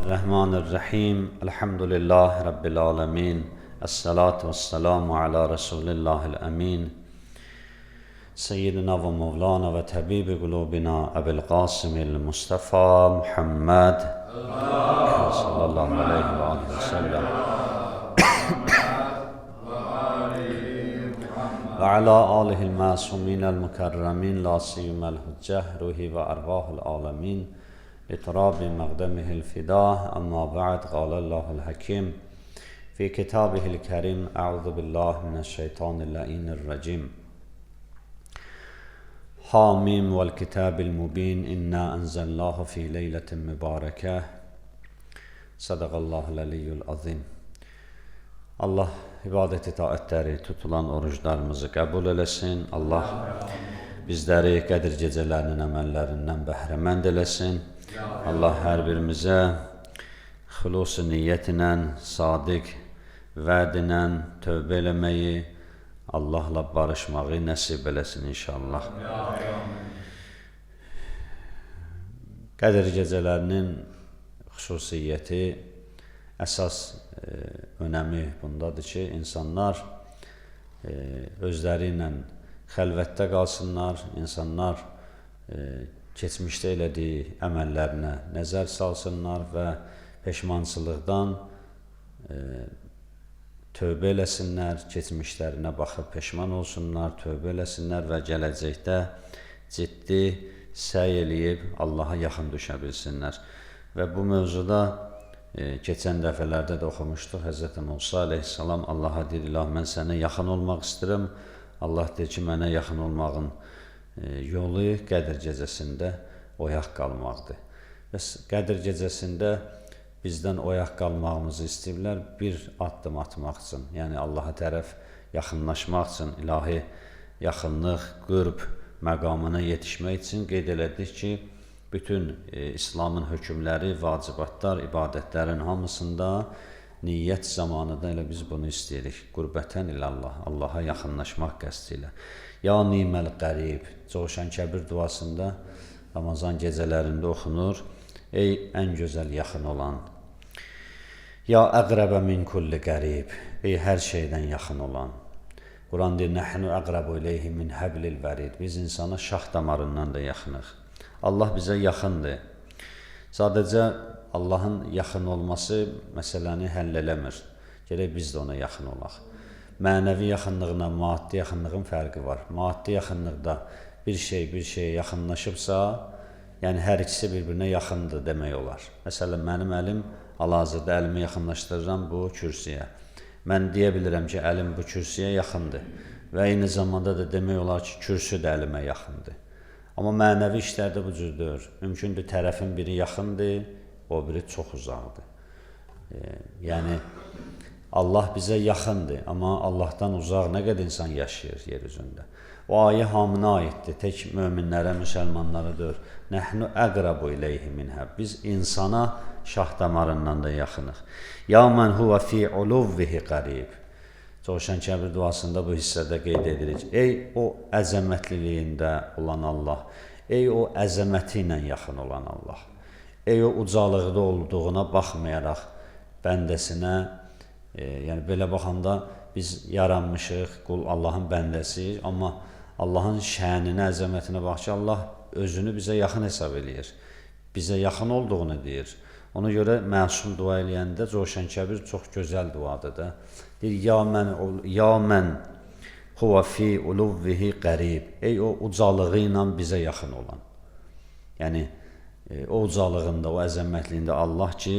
Bismillahirrahmanirrahim. Elhamdülillahi Rabbil alemin. Esselatu vesselamu ala Resulillahil emin. Seyyidina ve Mevlana ve Tabibi kulubina Ebil Qasimil Mustafa Muhammed sallallahu aleyhi ve aleyhi ve sellem ve ala alihil masuminel mukarramin la siyumel hucceh ruhi ve arvahul alemin لتراب مقدمه الفداء أما بعد قال الله الحكيم في كتابه الكريم أعوذ بالله من الشيطان اللعين الرجيم حاميم والكتاب المبين إنا أنزلناه في ليلة مباركة صدق الله العلي العظيم. Allah ibadət itaətləri, tutulan oruclarımızı qəbul eləsin. Allah bizləri Qədir gecələrinin əməllərindən bəhrəmənd eləsin. Allah hər birimizə xülusi niyyətlə, sadiq vədinlə tövbə eləməyi, Allahla barışmağı nəsib eləsin inşallah. Qədir gecələrinin xüsusiyyəti, əsas önəmi bundadır ki, insanlar özləri ilə xəlvətdə qalsınlar, insanlar keçmişdə elədiyi əməllərinə nəzər salsınlar və peşmançılıqdan tövbə eləsinlər, keçmişlərinə baxıb peşman olsunlar, tövbə eləsinlər və gələcəkdə ciddi səy eləyib Allaha yaxın düşə bilsinlər. Və bu mövzuda keçən dəfələrdə də oxumuşduq. Həzrəti Musa əleyhissalam Allaha deyir, İlah, mən sənə yaxın olmaq istəyirəm. Allah deyir ki, mənə yaxın olmağın yolu Qədir gecəsində oyaq qalmaqdır. Bəs Qədir gecəsində bizdən oyaq qalmağımızı istəyirlər bir addım atmaq üçün, yəni Allaha tərəf yaxınlaşmaq üçün, ilahi yaxınlıq, qürb məqamına yetişmək üçün qeyd elədik ki, bütün İslamın hökmləri, vacibatlar, ibadətlərin hamısında niyyət zamanında elə biz bunu istəyirik. Qurbətən ilallah, Allaha yaxınlaşmaq qəsdi ilə. Ya niməl qərib, Coşan Kəbir duasında Ramazan gecələrində oxunur. Ey ən gözəl yaxın olan. Ya əqrəbə min kulli qərib, ey hər şeydən yaxın olan. Quran deyir, nəhnu əqrəbu ileyhi min həblil vərid. Biz insana şax damarından da yaxınıq. Allah bizə yaxındır. Sadəcə Allahın yaxın olması məsələni həll eləmir. Gərək biz də ona yaxın olaq. Mənəvi yaxınlığına maddi yaxınlığın fərqi var. Maddi yaxınlıqda bir şeyə yaxınlaşıbsa, yəni hər ikisi bir-birinə yaxındır demək olar. Məsələn, mənim əlim, hal-hazırda əlimi yaxınlaşdırıram bu kürsüyə. Mən deyə bilirəm ki, əlim bu kürsüyə yaxındır və eyni zamanda da demək olar ki, kürsü də əlimə yaxındır. Amma mənəvi işlərdə bu cürdür. Mümkündür, tərəfin biri yaxındır, o biri çox uzaqdır. Yəni, Allah bizə yaxındır, amma Allahdan uzaq nə qədər insan yaşayır yer üzündə. O ayə hamına aiddir, tək möminlərə, müsəlmanlara deyir. Nəhnu əqrabu ileyhi minhə. Biz insana şah damarından da yaxınıq. Ya mən huvə fi uluvvihi qarib. Coşan Kəbir duasında bu hissədə qeyd edirik. Ey o əzəmətliliyində olan Allah, ey o əzəməti ilə yaxın olan Allah, ey o ucalıqda olduğuna baxmayaraq bəndəsinə, yəni belə baxanda biz yaranmışıq, qul Allahın bəndəsiyik, amma Allahın şəninə, əzəmətinə bax ki, Allah özünü bizə yaxın hesab eləyir, bizə yaxın olduğunu deyir. Ona görə məsum dua eləyəndə Coşan Kəbir çox gözəl duadır da. Deyir, ya mən huvə fi uluvvihi qərib. Ey o ucalığı ilə bizə yaxın olan. Yəni, o ucalığında, o əzəmətliyində Allah ki,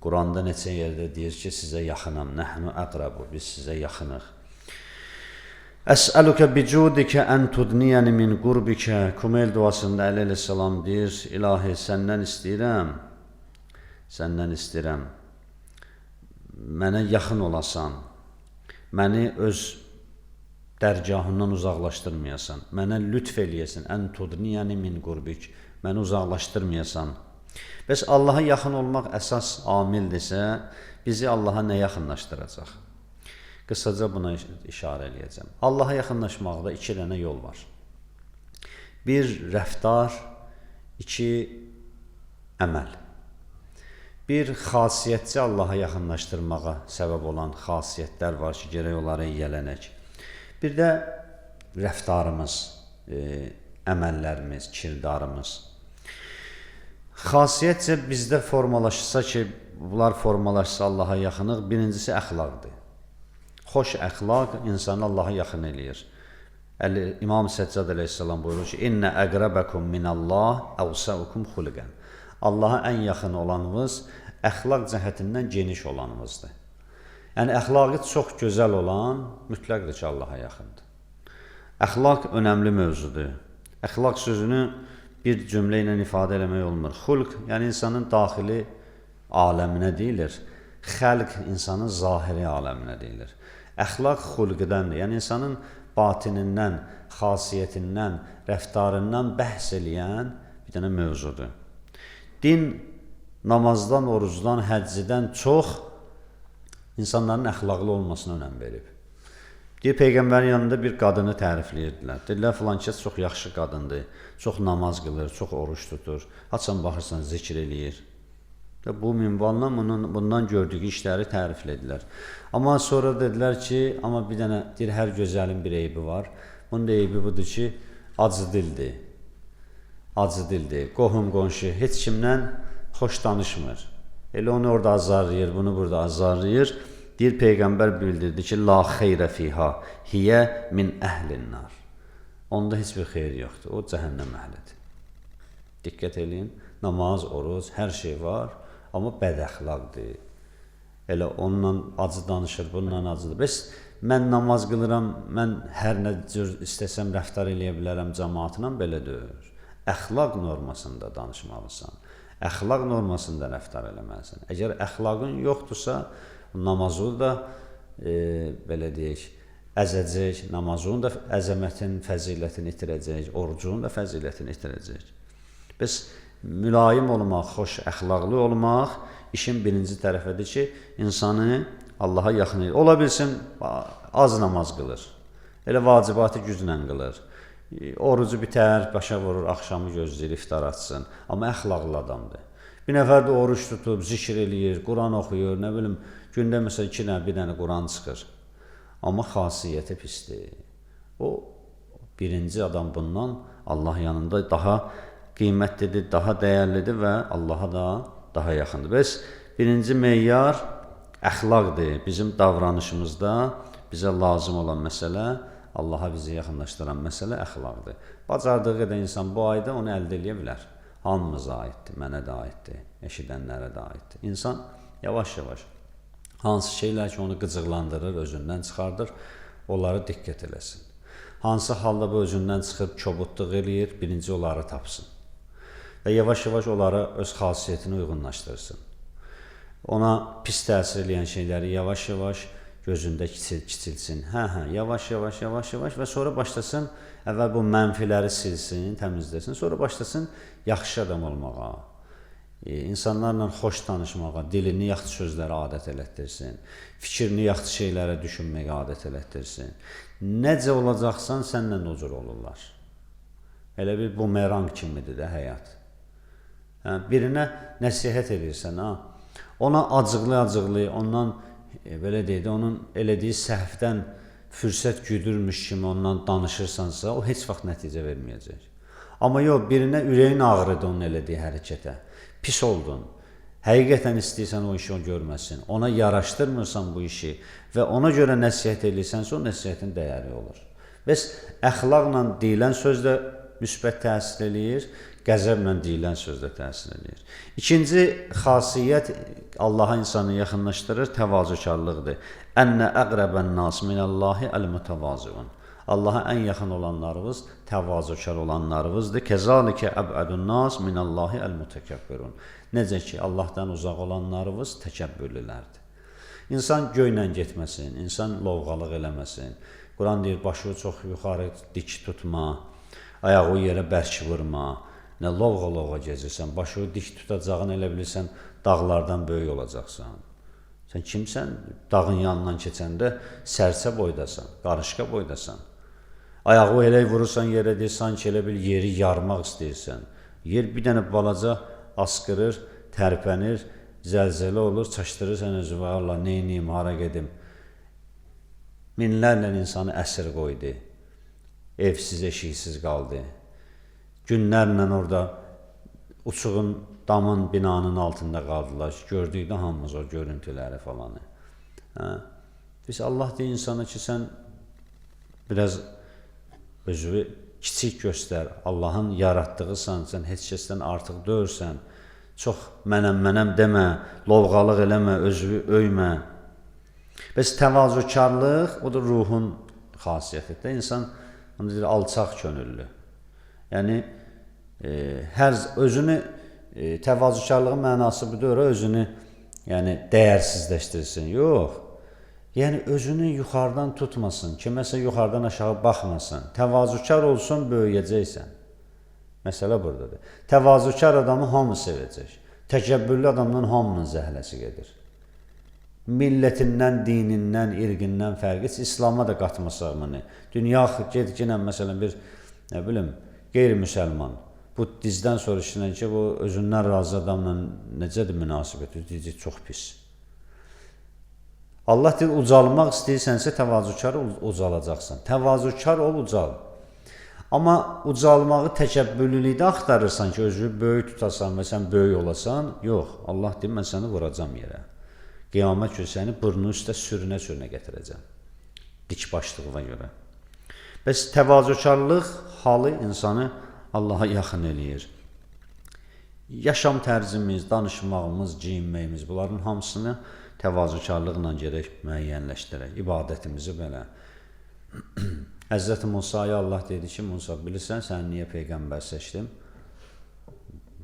Quranda neçə yerdə deyir ki, sizə yaxınam, nəhnu əqrabu, biz sizə yaxınıq. Əsəlükə bicudikə ən tudniyəni min qurbikə. Kumeyl duasında Əli əleyhissalam deyir, İlahi, səndən istəyirəm, mənə yaxın olasan, məni öz dərgahından uzaqlaşdırmayasan, mənə lütf eləyəsən, ən tudniyəni min qurbik, məni uzaqlaşdırmayasan. Bəs Allaha yaxın olmaq əsas amildirsə, bizi Allaha nə yaxınlaşdıracaq? Qısaca buna işarə eləyəcəm. Allaha yaxınlaşmaqda iki dənə yol var. Bir, rəftar, iki, əməl. bir xasiyyətçi Allaha yaxınlaşdırmağa səbəb olan xasiyyətlər var ki, gərək onları yiyələnək. Bir də rəftarımız, əməllərimiz, kirdarımız. Xasiyyətcə bizdə formalaşsa ki, bunlar formalaşsa Allaha yaxınlıq, birincisi əxlaqdır. Xoş əxlaq insanı Allaha yaxın eləyir. İmam Səccad əleyhissalam buyurur ki, İnnə əqrəbəkum minəllah əvsəukum xulqən. Allaha ən yaxın olanınız, əxlaq cəhətindən geniş olanınızdır. Yəni, əxlaqı çox gözəl olan mütləqdir ki, Allaha yaxındır. Əxlaq önəmli mövzudur. Əxlaq sözünü bir cümlə ilə ifadə eləmək olmur. Xulq, yəni insanın daxili aləminə deyilir. Xəlq, insanın zahiri aləminə deyilir. Əxlaq xulqidəndir, yəni insanın batinindən, xasiyyətindən, rəftarından bəhs eləyən bir dənə mövzudur. Din namazdan, orucdan, həccidən çox insanların əxlaqlı olmasına önəm verib. Deyir, Peyğəmbərin yanında bir qadını tərifləyirdilər. Deyirlər, filan kəs çox yaxşı qadındır, çox namaz qılır, çox oruç tutur, haçan baxırsan zikr eləyir. Bu minvalla bundan gördüyü işləri təriflədilər. Amma sonra dedilər ki, amma bir dənə, deyir, hər gözəlin bir eybi var. Bunun da eybi budur ki, acı dildir. Acı dildir, qohum qonşu heç kimdən xoş danışmır. Elə onu orada azarlayır, bunu burada azarlayır. Deyir, Peyğəmbər bildirdi ki, la xeyrə fiha, hiyə min əhlin-nar. Onda heç bir xeyr yoxdur, o cəhənnəm əhlidir. Diqqət eləyin, namaz, oruc, hər şey var, amma bədəxlaqdır. Elə onunla acı danışır, bununla acıdır. Bəs mən namaz qılıram, mən hər nə cür istəsəm rəftar eləyə bilərəm cəmaatla, belə deyir. Əxlaq normasında danışmalısan, əxlaq normasında rəftar eləməlisən. Əgər əxlaqın yoxdursa, namazı da, belə deyək, əzəcək, namazın da əzəmətin, fəzilətini itirəcək, orucun da fəzilətini itirəcək. Biz mülayim olmaq, xoş əxlaqlı olmaq işin birinci tərəfidir ki, insanı Allaha yaxın edir. Ola bilsin, az namaz qılır, elə vacibatı güclə qılır. Orucu bitər, başa vurur, axşamı gözləyir, iftar açsın. Amma əxlaqlı adamdır. Bir nəfər də oruç tutub, zikr eləyir, Quran oxuyur, nə bilim, gündə məsələn 2 dənə, 1 dənə Quran çıxır. Amma xasiyyəti pisdir. O, birinci adam bundan Allah yanında daha qiymətlidir, daha dəyərlidir və Allaha da daha yaxındır. Bəs birinci meyyar əxlaqdır. Bizim davranışımızda bizə lazım olan məsələ, Allaha bizi yaxınlaşdıran məsələ əxlaqdır. Bacardığı qədər insan bu ayda onu əldə edə bilər. Hamımıza aiddir, mənə də aiddir, eşidənlərə də aiddir. İnsan yavaş-yavaş hansı şeylər ki, onu qıcıqlandırır, özündən çıxardır, onları diqqət eləsin. Hansı halda bu özündən çıxıb kobudluq eləyir, birinci onları tapsın. Və yavaş-yavaş onları öz xasiyyətinə uyğunlaşdırsın. Ona pis təsir eləyən şeyləri yavaş-yavaş gözündə kiçilsin. Yavaş-yavaş və sonra başlasın, əvvəl bu mənfiləri silsin, təmizləsin, sonra başlasın yaxşı adam olmağa, insanlarla xoş danışmağa, dilini yaxşı sözlərə adət elətdirsin, fikrini yaxşı şeylərə düşünməyə adət elətdirsin. Necə olacaqsan, sənlə o cür olurlar. Elə bir bumerang kimidir də həyat. Birinə nəsihət edirsən, ona acıqlı, ondan belə deyək, onun elədiyi səhvdən fürsət güdürmüş kimi ondan danışırsansa, o heç vaxt nəticə verməyəcək. Amma yox, birinə ürəyin ağrıdır onun elədiyi hərəkətə. Pis oldun. Həqiqətən istəyirsən o işi o görməsin. Ona yaraşdırmırsan bu işi və ona görə nəsihət edirsənsə, o nəsihətin dəyəri olur. Bəs əxlaqla deyilən söz də müsbət təsir eləyir, qəzəblə deyilən söz də təsir eləyir. İkinci xasiyyət Allaha insanı yaxınlaşdırır, təvazökarlıqdır. Ənə əqrəbən nas minəllahi əl-mütəvazıun. Allaha ən yaxın olanlarımız, təvazökar olanlarımızdır. Kəzalikə əbədun nas minəllahi əl-mütəkəbbirun. Necə ki, Allahdan uzaq olanlarımız təkəbbürlülərdir. İnsan göylə getməsin, insan lovğalıq eləməsin. Quran deyir, başı çox yuxarı dik tutma, ayağı yerə bərk vurma. Nə lovğa-lovğa gezirsən, başı dik tutacağını elə bilirsən, dağlardan böyük olacaqsan. Sən kimsən? Dağın yanından keçəndə sərçə boydasan, qarışqa boydasan. Ayağı elə vurursan yerə deyir, sanki elə bil yeri yarmaq istəyirsən. Yer bir dənə balaca asqırır, tərpənir, zəlzələ olur, çaşdırırsan özü, Allah, neyniyim, hara gedim. Minlərlə insanı əsir qoydu. Evsiz, eşiksiz qaldı. Günlərlə orada uçuğun, damın, binanın altında qaldılar. Gördük də hamımız o görüntüləri falanı. Biz Allah deyir insana ki, sən biraz özünü kiçik göstər. Allahın yaratdığısan, sən heç kəsdən artıq deyirsən. Çox mənəm demə, lovğalıq eləmə, özünü öymə. Bəs təvazökarlıq, o da ruhun xasiyyətidir. İnsan onu deyir, alçaq könüllü. Yəni, özünü, təvazökarlığın mənası budur, özünü dəyərsizləşdirsin. Yox. Yəni, özünü yuxarıdan tutmasın, kiməsə yuxarıdan aşağı baxmasın. Təvazökar olsun, böyüyəcəksən. Məsələ buradadır. Təvazökar adamı hamı sevəcək. Təkəbbürlü adamdan hamının zəhləsi gedir. Millətindən, dinindən, irqindən fərqi, İslam'a da qatmasaq bunu. Dünya gedginə, məsələn, bir, nə bilim, qeyri-müsəlman, bu dizdən sonra işlənən ki, bu özündən razı adamla necədir münasibəti, deyəcək, çox pis. Allah deyir, ucalmaq istəyirsənsə, təvazökar ucalacaqsan. Təvazökar ol, ucal. Amma ucalmağı təkəbbürlülükdə axtarırsan ki, özünü böyük tutasan və sən böyük olasan, yox, Allah deyir, mən səni vuracam yerə. Qiyamət günü səni burnun üstə sürünə-sürünə gətirəcəm. Dik başlığına görə. Bəs təvazökarlıq halı insanı Allaha yaxın eləyir. Yaşam tərzimiz, danışmağımız, geyinməyimiz, bunların hamısını təvazökarlıqla gerək müəyyənləşdirək. İbadətimizi belə. Həzrəti Musaya Allah dedi ki, Musa, bilirsən, sən niyə Peyğəmbər seçdim?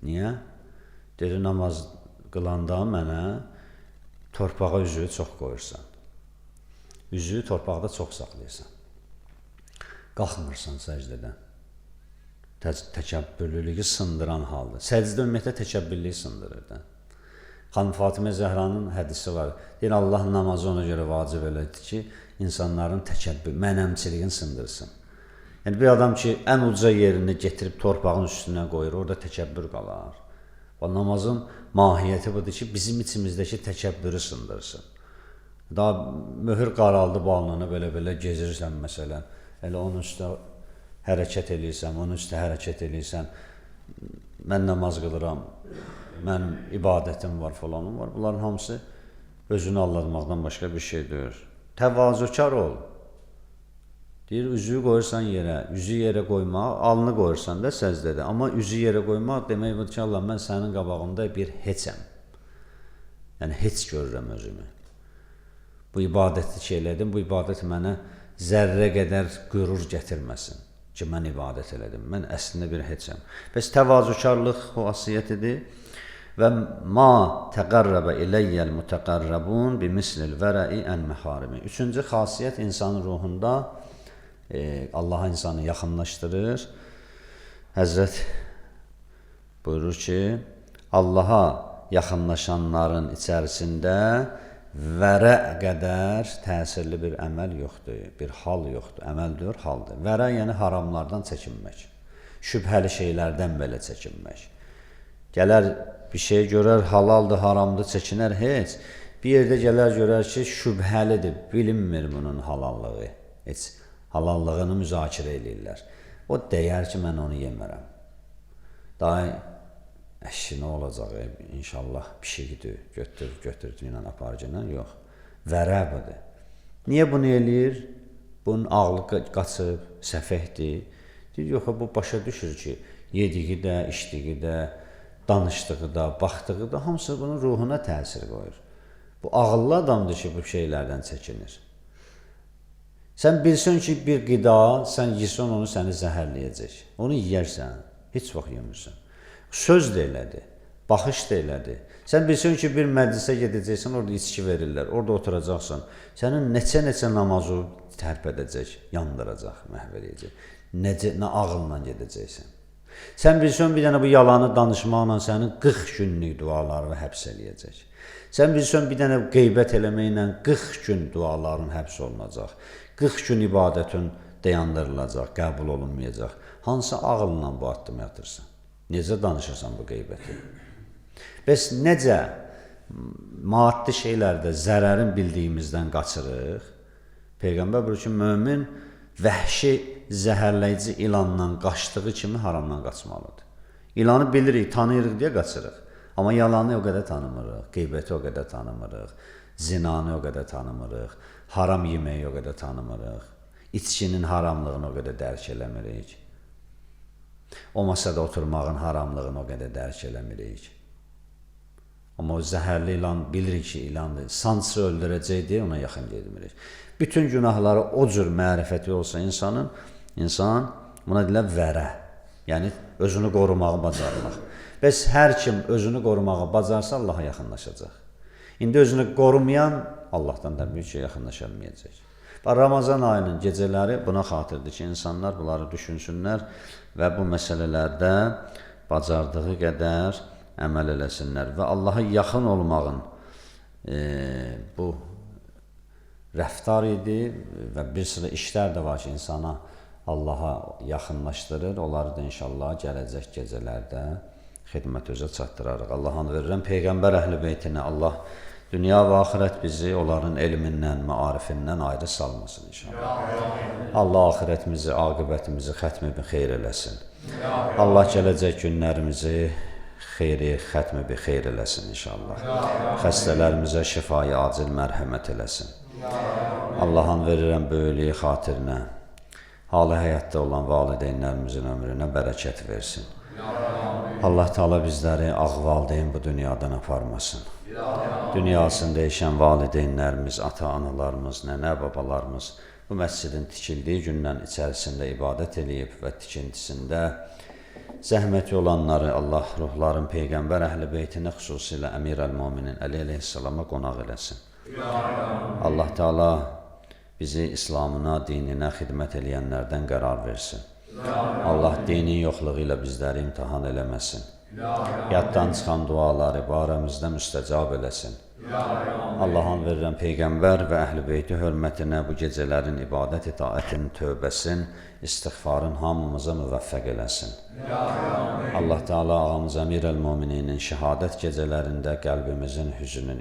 Niyə? Dedi, namaz qılanda mənə torpağa üzüyü çox qoyursan. Üzüyü torpaqda çox saxlayırsan. Qalxmırsan səcdədən. Təkəbbürlülüyü sındıran haldır. Səcdə ümumiyyətlə təkəbbürlüyü sındırır da. Xanım Fatimə Zəhranın hədisi var. Deyir, Allah namazı ona görə vacib elədi ki, insanların təkəbbür, mənəmçiliğini sındırsın. Yəni, bir adam ki, ən uca yerini getirib torpağın üstünə qoyur, orada təkəbbür qalar. Namazın mahiyyəti budur ki, bizim içimizdəki təkəbbürü sındırsın. Daha möhür qaraldı balına, belə-belə gezirsən məsələn, elə onun üstə hərəkət eləyirsən, onun üstə hərəkət eləyirsən, mən namaz qılıram, mənim ibadətim var, falanım var. Bunların hamısı özünü aldatmaqdan başqa bir şey deyir. Təvazökar ol. Deyir, üzüyü qoyursan yerə, üzü yerə qoymaq, alnı qoyursan da səzdədir. Amma üzü yerə qoymaq demək budur ki, Allah, mən sənin qabağında bir heçəm. Yəni, heç görürəm özümü. Bu ibadəti ki, elədim, bu ibadət mənə zərrə qədər qürur gətirməsin ki, mən ibadət elədim. Mən əslində bir heçəm. Bəs təvazökarlıq xüsusiyyətidir. Və ma təqarrəbə iləyyəl mütəqarrəbun bimislil vərəi ən məharimi. Üçüncü xasiyyət insanın ruhunda Allaha insanı yaxınlaşdırır. Həzrət buyurur ki, Allaha yaxınlaşanların içərisində vərə qədər təsirli bir əməl yoxdur, bir hal yoxdur. Əməl deyir, haldır. Vərə yəni haramlardan çəkinmək, şübhəli şeylərdən belə çəkinmək. Gələr bir şey görər, halaldır, haramdır, çəkinər, heç. Bir yerdə gələr görər ki, şübhəlidir, bilinmir bunun halallığı. Heç halallığını müzakirə edirlər. O deyər ki, mən onu yemərəm. Daha əşi, nə olacaq, inşallah pişiyidir, götür, ilə aparıcına, yox. Vərə budur. Niyə bunu eləyir? Bunun ağlı qaçıb, səfəhdir. Deyir, yox, bu başa düşür ki, yediyi də, içdiyi də, danışdığı da, baxdığı da, hamısı bunun ruhuna təsir qoyur. Bu ağıllı adamdır ki, bu şeylərdən çəkinir. Sən bilsən ki, bir qida, sən yiyirsən, onu səni zəhərləyəcək. Onu yiyərsən, heç vaxt yemirsən. Söz də elədir, baxış da elədir. Sən bilsən ki, bir məclisə gedəcəksən, orada içki verirlər, orada oturacaqsan. Sənin neçə namazı tərp edəcək, yandıracaq, məhv edəcək. Nə ağılla gedəcəksən. Sən bilsən, bir dənə bu yalanı danışmaqla sənin 40 günlük dualarını həbs eləyəcək. Sən bilsən, bir dənə qeybət eləməklə 40 gün duaların həbs olunacaq. 40 gün ibadətin dayandırılacaq, qəbul olunmayacaq. Hansı ağılla bu addımı atırsan? Necə danışırsan bu qeybəti? Bəs necə maddi şeylərdə zərərin bildiyimizdən qaçırıq. Peyğəmbər buyurur ki, mömin vəhşi zəhərləyici ilandan qaçdığı kimi haramdan qaçmalıdır. İlanı bilirik, tanıyırıq deyə qaçırıq. Amma yalanı o qədər tanımırıq, qeybəti o qədər tanımırıq, zinanı o qədər tanımırıq, haram yeməyi o qədər tanımırıq, içkinin haramlığını o qədər dərk eləmirik. O masada oturmağın haramlığını o qədər dərk eləmirik. Amma o zəhərli ilan bilirik ki, ilandır, sancısı öldürəcək deyə ona yaxın gedmirik. Bütün günahları o cür mərifəti olsa insan buna deyilər vərə, yəni özünü qorumağı bacarmaq. Bəs hər kim özünü qorumağı bacarsa Allaha yaxınlaşacaq. İndi özünü qorumayan Allahdan təbii ki, yaxınlaşa bilməyəcək. Ramazan ayının gecələri buna xatirdir ki, insanlar bunları düşünsünlər və bu məsələlərdə bacardığı qədər əməl eləsinlər və Allaha yaxın olmağın bu rəftar idi və bir sıra işlər də var ki, insana Allaha yaxınlaşdırır. Onları da inşallah gələcək gecələrdə xidmət özə çatdırarıq. Allah'ın verirəm Peyğəmbər əhl-i beytinə Allah dünya və axirət bizi onların elmindən, maarifindən ayrı salmasın inşallah. Allah axirətimizi, aqibətimizi xətmi bir xeyr eləsin. Allah gələcək günlərimizi xeyri, xətmi bir xeyr eləsin inşallah. Xəstələrimizə şifayı acil mərhəmət eləsin. Allah'ın verirəm böyüklüyü xatirinə, halı həyatda olan valideynlərimizin ömrünə bərəkət versin. Allah Teala bizləri ağ valideyn bu dünyadan aparmasın. Dünyasını dəyişən valideynlərimiz, ata-analarımız, nənə, babalarımız bu məscidin tikildiyi gündən içərisində ibadət eləyib və tikintisində zəhməti olanları Allah ruhların Peyğəmbər əhl-i beytinə, xüsusilə Əmir əl-Müminin Əli əleyhissalama qonaq eləsin. Allah Teala bizi İslamına, dininə xidmət eləyənlərdən qərar versin. Allah dinin yoxluğu ilə bizləri imtihan eləməsin. Yaddan çıxan duaları barəmizdə müstəcab eləsin. Allah'ın verirəm Peyğəmbər və əhl-i beyti hörmətinə bu gecələrin ibadət itaətin, tövbəsin, istiğfarın hamımıza müvəffəq eləsin. Allah Teala ağamız Əmir əl-Müminin şəhadət gecələrində qəlbimizin hüzünün